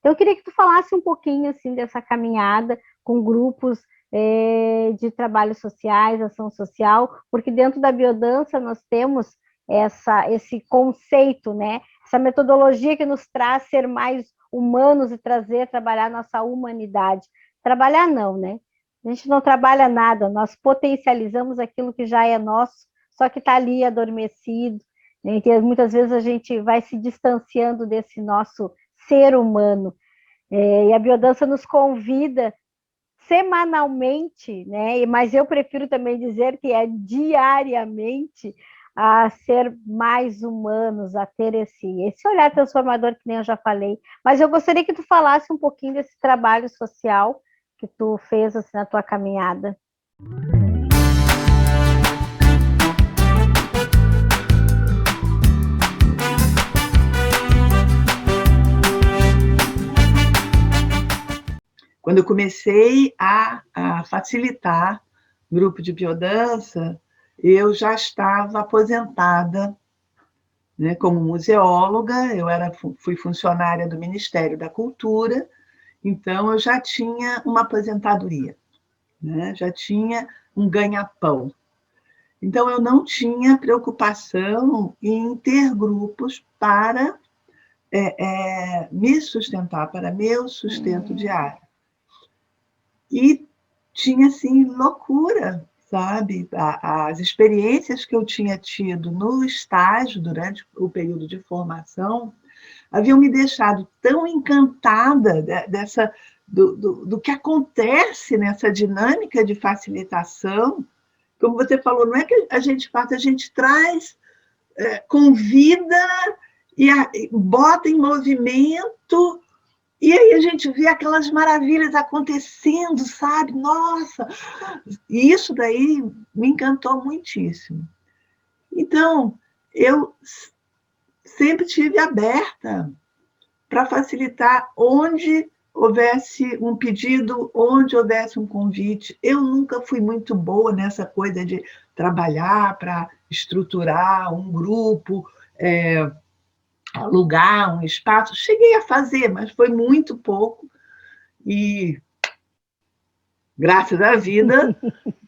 Então, eu queria que tu falasse um pouquinho, assim, dessa caminhada com grupos de trabalhos sociais, ação social, porque dentro da biodança nós temos esse conceito, né? Essa metodologia que nos traz ser mais humanos e trabalhar nossa humanidade. Trabalhar não, né? A gente não trabalha nada, nós potencializamos aquilo que já é nosso, só que está ali adormecido, né? E muitas vezes a gente vai se distanciando desse nosso ser humano. E a biodança nos convida semanalmente, né? Mas eu prefiro também dizer que é diariamente a ser mais humanos, a ter esse olhar transformador que nem eu já falei. Mas eu gostaria que tu falasse um pouquinho desse trabalho social que tu fez assim, na tua caminhada. Quando eu comecei a facilitar grupo de biodança, eu já estava aposentada, né, como museóloga, fui funcionária do Ministério da Cultura, então eu já tinha uma aposentadoria, né, já tinha um ganha-pão. Então eu não tinha preocupação em ter grupos para me sustentar, para meu sustento diário. E tinha, assim, loucura, sabe? As experiências que eu tinha tido no estágio, durante o período de formação, haviam me deixado tão encantada do que acontece nessa dinâmica de facilitação. Como você falou, não é que a gente faz, a gente traz, convida e bota em movimento. E aí a gente vê aquelas maravilhas acontecendo, sabe? Nossa! E isso daí me encantou muitíssimo. Então, eu sempre tive aberta para facilitar onde houvesse um pedido, onde houvesse um convite. Eu nunca fui muito boa nessa coisa de trabalhar para estruturar um grupo, alugar um espaço. Cheguei a fazer, mas foi muito pouco. E, graças à vida,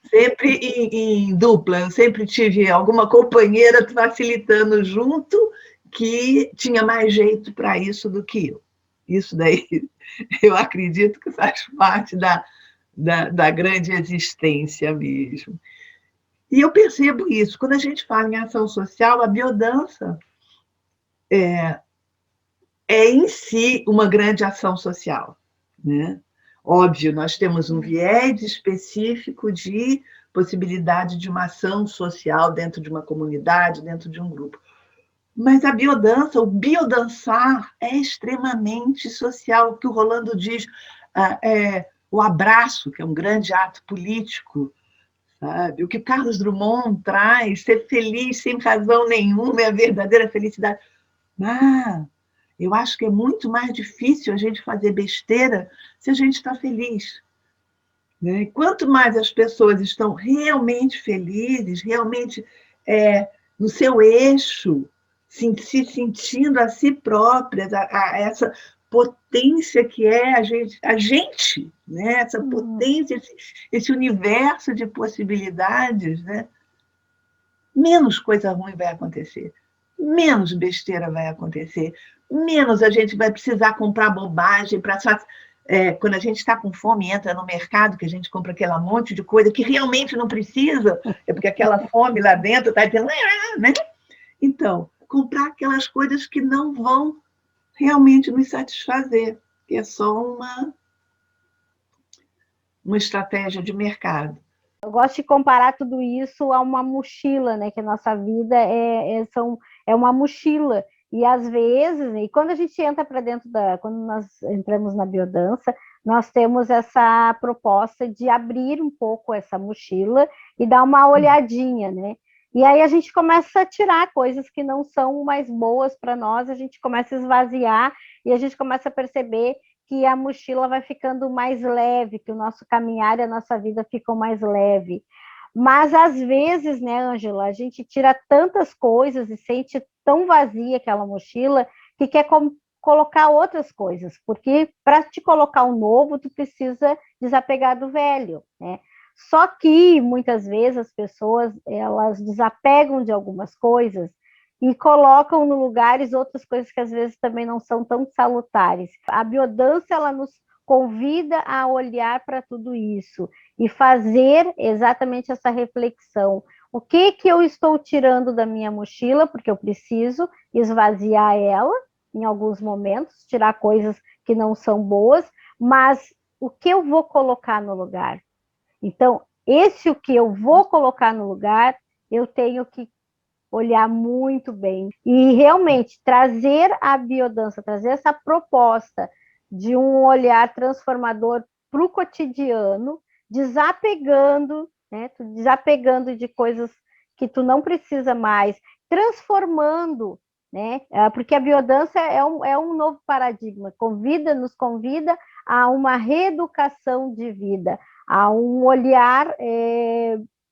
sempre em dupla. Eu sempre tive alguma companheira facilitando junto que tinha mais jeito para isso do que eu. Isso daí, eu acredito que faz parte da grande existência mesmo. E eu percebo isso. Quando a gente fala em ação social, a biodança é em si uma grande ação social, né? Óbvio, nós temos um viés específico de possibilidade de uma ação social dentro de uma comunidade, dentro de um grupo. Mas a biodança, o biodançar é extremamente social, o que o Rolando diz, o abraço, que é um grande ato político, sabe? O que Carlos Drummond traz, ser feliz sem razão nenhuma é a verdadeira felicidade. Eu acho que é muito mais difícil a gente fazer besteira se a gente está feliz, né? Quanto mais as pessoas estão realmente felizes, realmente no seu eixo, se sentindo a si próprias, a essa potência que é a gente, né? Essa potência, esse universo de possibilidades, né? Menos coisa ruim vai acontecer, menos besteira vai acontecer, menos a gente vai precisar comprar bobagem para quando a gente está com fome, entra no mercado, que a gente compra aquele monte de coisa que realmente não precisa, é porque aquela fome lá dentro está dizendo, né? Então, comprar aquelas coisas que não vão realmente nos satisfazer, que é só uma estratégia de mercado. Eu gosto de comparar tudo isso a uma mochila, né? Que a nossa vida é uma mochila. E às vezes, e quando a gente entra para dentro quando nós entramos na biodança, nós temos essa proposta de abrir um pouco essa mochila e dar uma olhadinha, né? E aí a gente começa a tirar coisas que não são mais boas para nós, a gente começa a esvaziar e a gente começa a perceber que a mochila vai ficando mais leve, que o nosso caminhar e a nossa vida ficam mais leve. Mas às vezes, né, Ângela, a gente tira tantas coisas e sente tão vazia aquela mochila que quer colocar outras coisas, porque para te colocar o novo, tu precisa desapegar do velho, né? Só que muitas vezes as pessoas elas desapegam de algumas coisas e colocam no lugares outras coisas que às vezes também não são tão salutares. A biodança ela nos convida a olhar para tudo isso e fazer exatamente essa reflexão. O que que eu estou tirando da minha mochila, porque eu preciso esvaziar ela em alguns momentos, tirar coisas que não são boas, mas o que eu vou colocar no lugar? Então, esse o que eu vou colocar no lugar, eu tenho que olhar muito bem. E realmente trazer a biodança, trazer essa proposta de um olhar transformador para o cotidiano, desapegando, né? Desapegando de coisas que tu não precisa mais, transformando, né? Porque a biodança é um novo paradigma, nos convida a uma reeducação de vida, a um olhar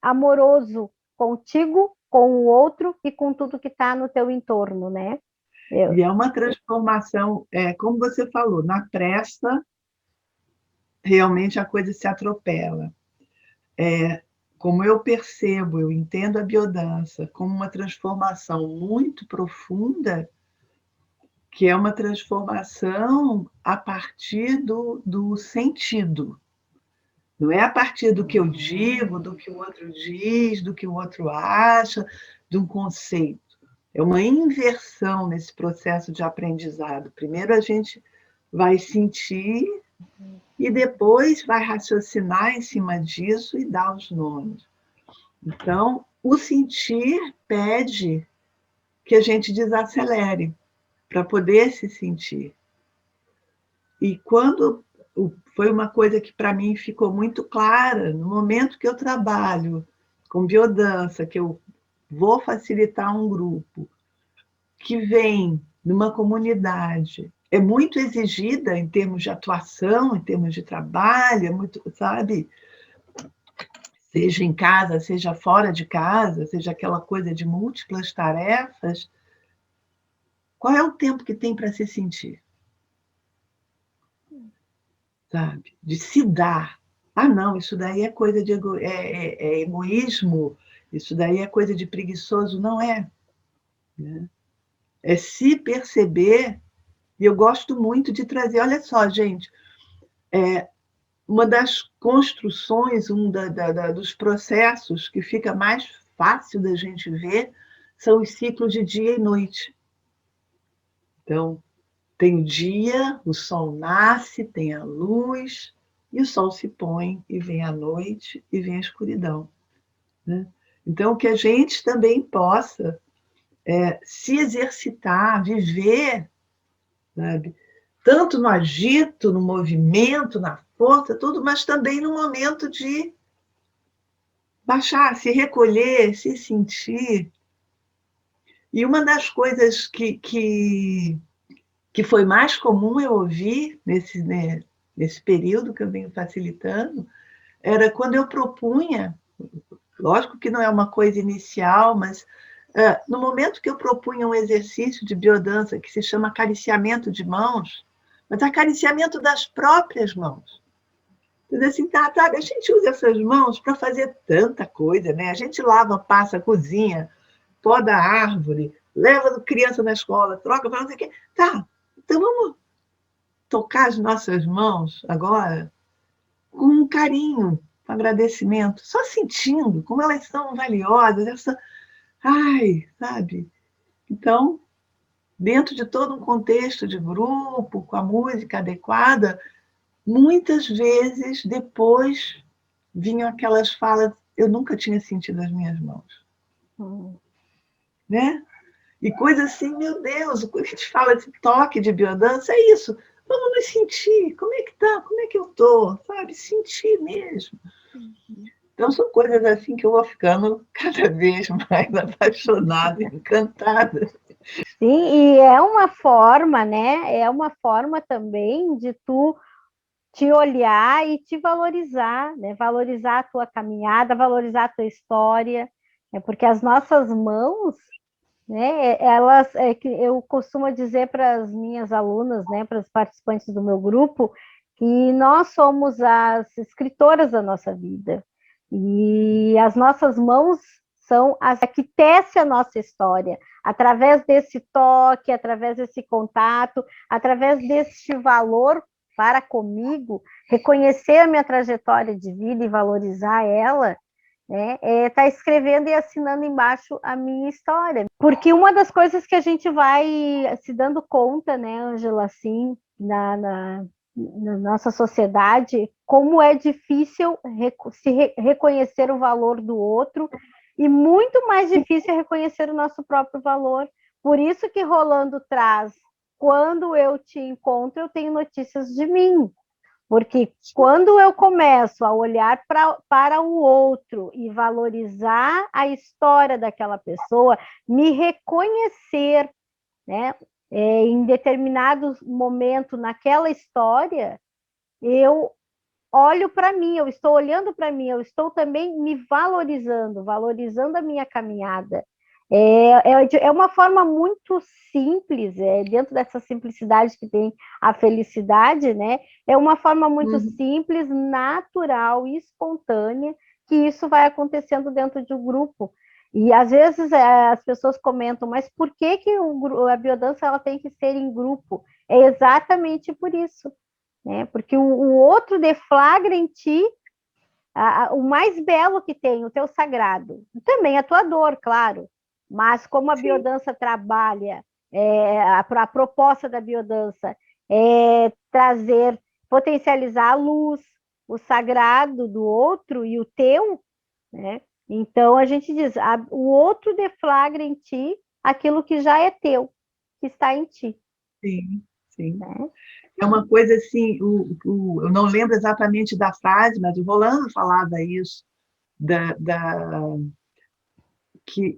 amoroso contigo, com o outro e com tudo que está no teu entorno, né? E é uma transformação, como você falou, na pressa, realmente a coisa se atropela. Como eu percebo, eu entendo a biodança como uma transformação muito profunda, que é uma transformação a partir do sentido. Não é a partir do que eu digo, do que o outro diz, do que o outro acha, de um conceito. É uma inversão nesse processo de aprendizado. Primeiro a gente vai sentir e depois vai raciocinar em cima disso e dar os nomes. Então, o sentir pede que a gente desacelere para poder se sentir. E quando foi uma coisa que para mim ficou muito clara, no momento que eu trabalho com biodança, que eu vou facilitar um grupo que vem numa comunidade, é muito exigida em termos de atuação, em termos de trabalho, é muito, sabe? Seja em casa, seja fora de casa, seja aquela coisa de múltiplas tarefas, qual é o tempo que tem para se sentir? Sabe? De se dar. Ah, não, isso daí é coisa de egoísmo, isso daí é coisa de preguiçoso. Não é. Né? É se perceber, e eu gosto muito de trazer, olha só, gente, uma das construções, dos processos que fica mais fácil da gente ver são os ciclos de dia e noite. Então, tem o dia, o sol nasce, tem a luz, e o sol se põe, e vem a noite, e vem a escuridão. Né? Então, que a gente também possa se exercitar, viver, sabe? Tanto no agito, no movimento, na força, tudo, mas também no momento de baixar, se recolher, se sentir. E uma das coisas que foi mais comum eu ouvir nesse período que eu venho facilitando, era quando eu propunha, lógico que não é uma coisa inicial, mas no momento que eu propunha um exercício de biodança que se chama acariciamento de mãos, mas acariciamento das próprias mãos. Dizer assim, sabe, a gente usa essas mãos para fazer tanta coisa, né? A gente lava, passa, cozinha, poda a árvore, leva a criança na escola, troca para não sei o quê. Tá, então vamos tocar as nossas mãos agora com um carinho, um agradecimento, só sentindo como elas são valiosas, ai, sabe? Então, dentro de todo um contexto de grupo, com a música adequada, muitas vezes depois vinham aquelas falas, eu nunca tinha sentido as minhas mãos. Né? E coisa assim, meu Deus, quando a gente fala de toque de biodança, é isso. Vamos nos sentir, como é que tá? Como é que eu tô? Sabe? Sentir mesmo. Então, são coisas assim que eu vou ficando cada vez mais apaixonada, encantada. Sim, e é uma forma, né? É uma forma também de tu te olhar e te valorizar, né? Valorizar a tua caminhada, valorizar a tua história, né? Porque as nossas mãos, né? Elas, que eu costumo dizer para as minhas alunas, né, para os participantes do meu grupo, que nós somos as escritoras da nossa vida e as nossas mãos são as que tecem a nossa história, através desse toque, através desse contato, através deste valor para comigo, reconhecer a minha trajetória de vida e valorizar ela, né? Tá escrevendo e assinando embaixo a minha história. Porque uma das coisas que a gente vai se dando conta, né, Ângela, assim, na nossa sociedade, como é difícil reconhecer o valor do outro e muito mais difícil é reconhecer o nosso próprio valor. Por isso que Rolando traz, quando eu te encontro, eu tenho notícias de mim. Porque quando eu começo a olhar para o outro e valorizar a história daquela pessoa, me reconhecer, né, em determinado momento naquela história, eu olho para mim, eu estou olhando para mim, eu estou também me valorizando, valorizando a minha caminhada. É uma forma muito simples, dentro dessa simplicidade que tem a felicidade, né? É uma forma muito simples, natural e espontânea que isso vai acontecendo dentro de um grupo. E às vezes as pessoas comentam, mas por que a biodança ela tem que ser em grupo? É exatamente por isso, né? Porque o outro deflagra em ti o mais belo que tem, o teu sagrado. Também a tua dor, claro, mas como a biodança trabalha, a proposta da biodança é trazer, potencializar a luz, o sagrado do outro e o teu, né? Então a gente diz, o outro deflagra em ti aquilo que já é teu, que está em ti. Sim, sim. Né? É uma coisa assim, eu não lembro exatamente da frase, mas o Rolando falava isso,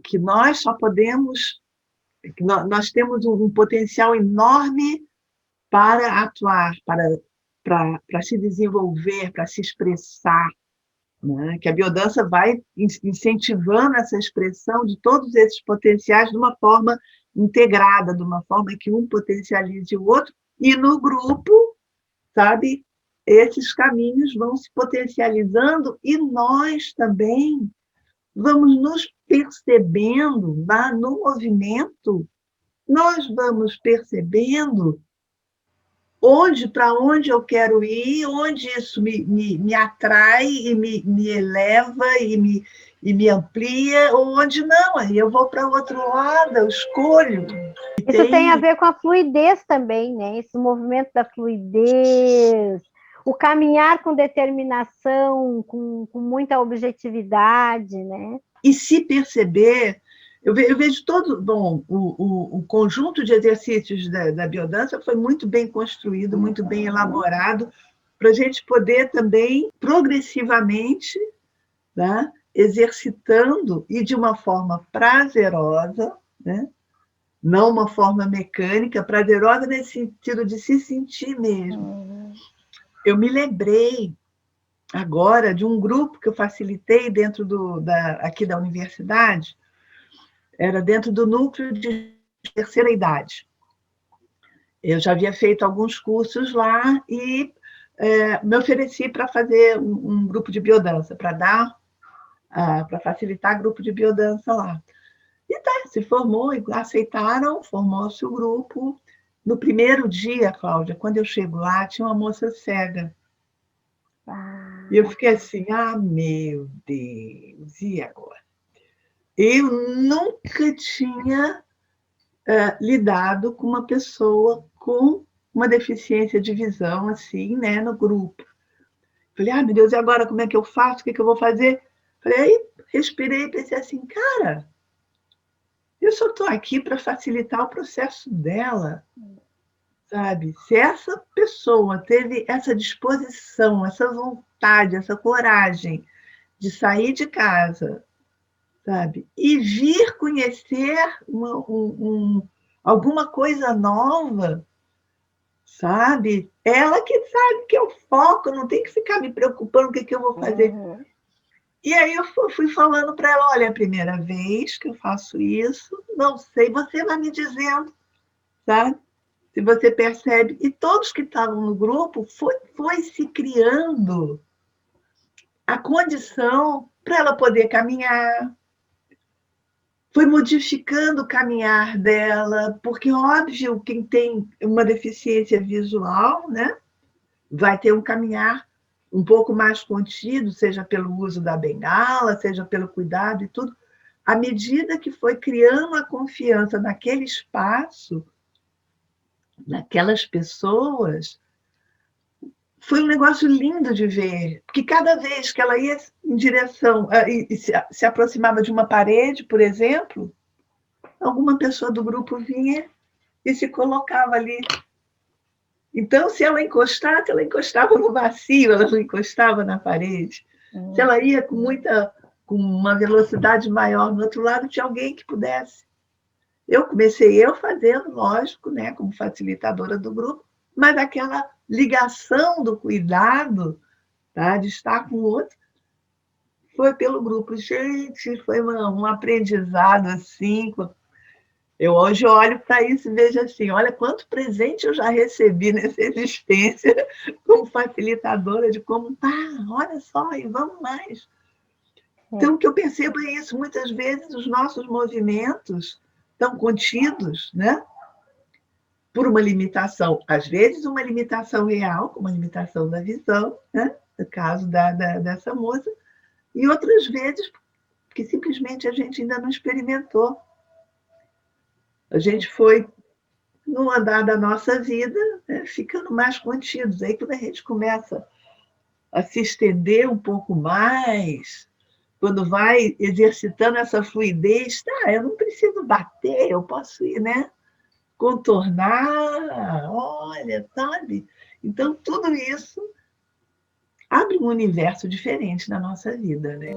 que nós só podemos, que nós temos um potencial enorme para atuar, para se desenvolver, para se expressar, né? Que a biodança vai incentivando essa expressão de todos esses potenciais de uma forma integrada, de uma forma que um potencialize o outro, e no grupo, sabe, esses caminhos vão se potencializando e nós também vamos nos percebendo lá no movimento, nós vamos percebendo para onde eu quero ir, onde isso me atrai e me eleva e me amplia, ou onde não, aí eu vou para o outro lado, eu escolho. Isso tem a ver com a fluidez também, né? Esse movimento da fluidez, o caminhar com determinação, com muita objetividade, né? E se perceber, eu vejo todo, bom, o conjunto de exercícios da biodança foi muito bem construído, muito bem elaborado, para a gente poder também, progressivamente, né, exercitando e de uma forma prazerosa, né, não uma forma mecânica, prazerosa nesse sentido de se sentir mesmo. Eu me lembrei agora de um grupo que eu facilitei dentro aqui da universidade, era dentro do núcleo de terceira idade. Eu já havia feito alguns cursos lá e me ofereci para fazer um grupo de biodança, para facilitar grupo de biodança lá. E tá, se formou, aceitaram, formou-se o grupo. No primeiro dia, Cláudia, quando eu chego lá, tinha uma moça cega. E eu fiquei assim, meu Deus, e agora? Eu nunca tinha lidado com uma pessoa com uma deficiência de visão, assim, né, no grupo. Falei, meu Deus, e agora como é que eu faço? O que eu vou fazer? Falei, aí respirei e pensei assim, cara, eu só estou aqui para facilitar o processo dela, sabe? Se essa pessoa teve essa disposição, essa vontade, essa coragem de sair de casa, sabe? E vir conhecer alguma coisa nova, sabe? Ela que sabe que é o foco, não tem que ficar me preocupando o que eu vou fazer. E aí eu fui falando para ela, olha, é a primeira vez que eu faço isso, não sei, você vai me dizendo, sabe? Se você percebe. E todos que estavam no grupo, foi se criando a condição para ela poder caminhar, foi modificando o caminhar dela, porque, óbvio, quem tem uma deficiência visual, né, vai ter um caminhar um pouco mais contido, seja pelo uso da bengala, seja pelo cuidado e tudo. À medida que foi criando a confiança naquele espaço, naquelas pessoas, foi um negócio lindo de ver, porque cada vez que ela ia em direção, e se aproximava de uma parede, por exemplo, alguma pessoa do grupo vinha e se colocava ali. Então, se ela encostava no vazio, ela não encostava na parede. Se ela ia com uma velocidade maior no outro lado, tinha alguém que pudesse. Comecei fazendo, lógico, né, como facilitadora do grupo, mas aquela ligação do cuidado, tá, de estar com o outro, foi pelo grupo. Gente, foi um aprendizado assim. Eu hoje olho para isso e vejo assim, olha quanto presente eu já recebi nessa existência como facilitadora de como, olha só, e vamos mais. Então, o que eu percebo é isso, muitas vezes os nossos movimentos estão contidos, né, por uma limitação, às vezes uma limitação real, como a limitação da visão, né, no caso dessa moça, e outras vezes porque simplesmente a gente ainda não experimentou. A gente foi, no andar da nossa vida, né, ficando mais contidos. Aí, quando a gente começa a se estender um pouco mais, quando vai exercitando essa fluidez, eu não preciso bater, eu posso ir, né, contornar, olha, sabe? Então, tudo isso abre um universo diferente na nossa vida, né?